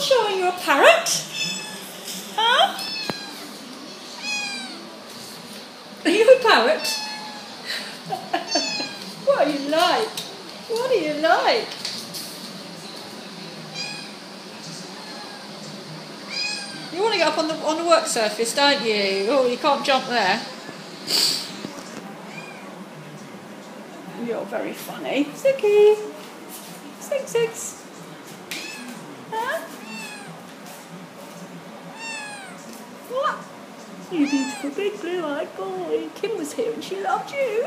Not showing you a parrot? Huh? Are you a parrot? What are you like? What are you like? You want to get up on the work surface, don't you? Oh, you can't jump there. You're very funny. Ziggy. Zig. Huh? What? You beautiful big blue-eyed boy. Kim was here and she loved you.